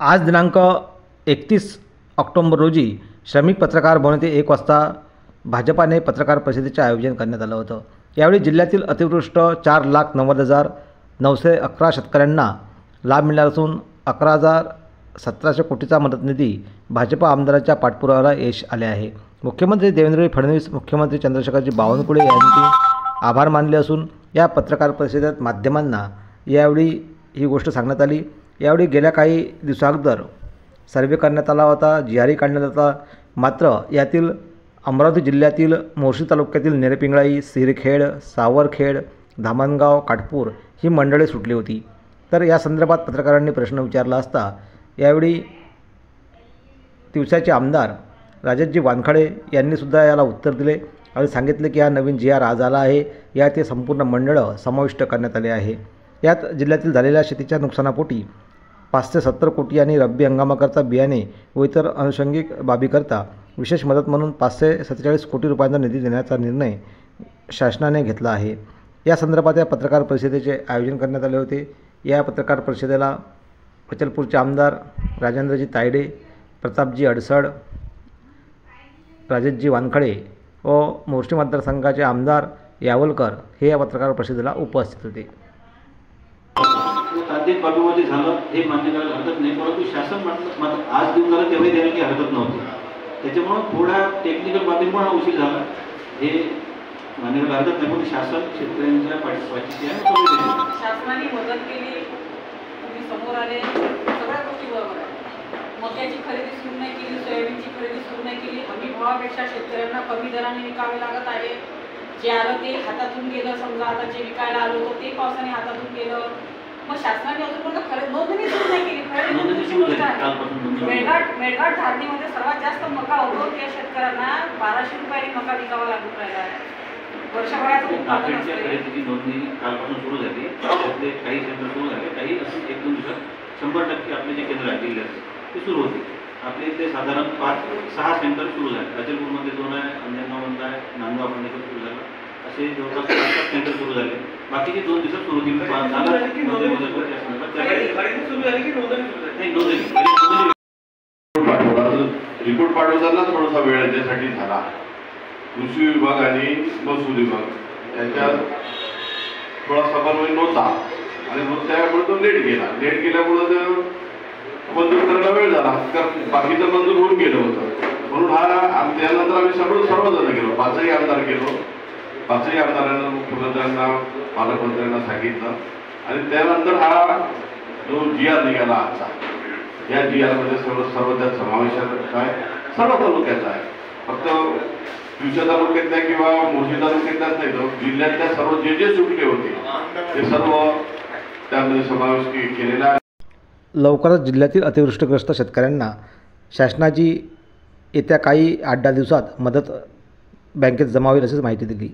आज दिनांक 31 ऑक्टोबर रोजी श्रमिक पत्रकार भवन येथे 1 वाजता भाजपाने पत्रकार परिषदेचे आयोजन करण्यात आलं होतं। यावेळी जिल्ह्यातील अतिवृष्ट 4,90,911 शेतकऱ्यांना लाभ मिळाला असून 11,1700 कोटीचा मदत निधी भाजपा आमदारांच्या पाठपुराव्याला यश आले आहे। मुख्यमंत्री देवेंद्र फडणवीस, मुख्यमंत्री चंद्रशेखरजी बावनकुळे यांनी आभार मानले असून या पत्रकार परिषदेत माध्यमांना यावेळी ही गोष्ट सांगण्यात आली। यावेळी गेल्या काही दिवसाअगोदर सर्वे करण्यात आला होता, GRE काढण्यात होता, मात्र यातील अमरावती जिल्ह्यातील मोर्शी तालुक्यातील नेरपिंगळाई, सिरखेड, सावरखेड, धामणगाव, काटपूर ही मंडळे सुटली होती। तर या संदर्भात पत्रकारांनी प्रश्न विचारला असता यावेळी तिवसाचे आमदार राजतजी वानखडे यांनी सुद्धा याला उत्तर दिले आणि सांगितले की हा नवीन GR आज आला आहे, यात ते संपूर्ण मंडळं समाविष्ट करण्यात आले आहे। यात जिल्ह्यातील झालेल्या शेतीच्या नुकसानापोटी 570 कोटी आणि रब्बी हंगामाकरता बियाणे व इतर अनुषंगिक बाबीकरता विशेष मदत म्हणून 547 कोटी रुपयांचा निधी देण्याचा निर्णय शासनाने घेतला आहे। या संदर्भात या पत्रकार परिषदेचे आयोजन करण्यात आले होते। या पत्रकार परिषदेला अचलपूरचे आमदार राजेंद्रजी तायडे, प्रतापजी अडसड, राजतजी वानखडे व मोर्शी मतदारसंघाचे आमदार यावलकर हे या पत्रकार परिषदेला उपस्थित होते। तात्कालिक बाबीमध्ये झालं हे मान्य करायला हरकत नाही, परंतु शासन मात्र आज देऊन झालं तेव्हाही द्यायला काही हरकत नव्हती। त्याच्यामुळे थोडा टेक्निकल बाबीमुळे उशीर झाला हे मान्य करायला हरकत नाही, पण शासन शेतकऱ्यांच्या पाठीशी आहे। शासनाने मदत केली, तुम्ही समोर आले, सगळ्या गोष्टी बरोबर आहे। मक्याची खरेदी सुरू नाही केली, सोयाबीनची खरेदी सुरू नाही केली, हमी भावापेक्षा शेतकऱ्यांना कमी दराने विकावे लागत आहे। जे आलं ते हातातून गेलं, समजा आता जे विकायला आलं होतं ते पावसाने हातातून गेलं। मग शासनाने अजूनपर्यंत खरेदी नोंदणी सुरू नाही केली। मेळघाट धारणीमध्ये सर्वात जास्त मका होतो, त्या शेतकऱ्यांना 1200 रुपयांनी मका विकावा लागून राहिला आहे। वर्षभराचं उत्पादन खरेदीची नोंदणी कालपासून सुरू झाली, त्यातले काही सेंटर सुरू झाले, काही असं 1-2 दिवसात 100% आपले जे केंद्र आहे जिल्ह्यात ते सुरू होते। आपले इथे साधारण 5-6 सेंटर सुरू झाले। अचलपूरमध्ये 2 आहे, अंजनगावमध्ये आहे, नांदगावमध्ये सुरू झालं, असे जवळपास 5 सेंटर सुरू झाले। बाकीचे 2 दिवसात सुरू होतील। रिपोर्ट पाठवताना थोडासा वेळ याच्यासाठी झाला। कृषी विभाग आणि महसूल विभाग यांच्यात थोडा समन्वय नव्हता आणि मग त्यामुळे तो लेट गेल्यामुळे मंजूर करायला वेळ झाला, कारण बाकीचं मंजूर होऊन गेलं होतं। म्हणून त्यानंतर आम्ही सर्वजण गेलो, 5ही आमदार गेलो, 5ही आमदारांना, मुख्यमंत्र्यांना, पालकमंत्र्यांना सांगितलं आणि त्यानंतर हा जो GR निघाला आजचा, या GR मध्ये सर्व त्यात समावेशात आहे, सर्व तालुक्याचा आहे। फक्त तिवसा तालुक्यातल्या किंवा मोर्शी तालुक्यातल्याच नाही, तर जिल्ह्यातल्या सर्व जे सुटले होते ते सर्व त्यामध्ये समावेश केलेला आहे। लवकरच जिल्ह्यातील अतिवृष्टीग्रस्त शेतकऱ्यांना शासनाची येत्या काही 8-10 दिवसात मदत बँकेत जमा होईल अशीच माहिती दिली।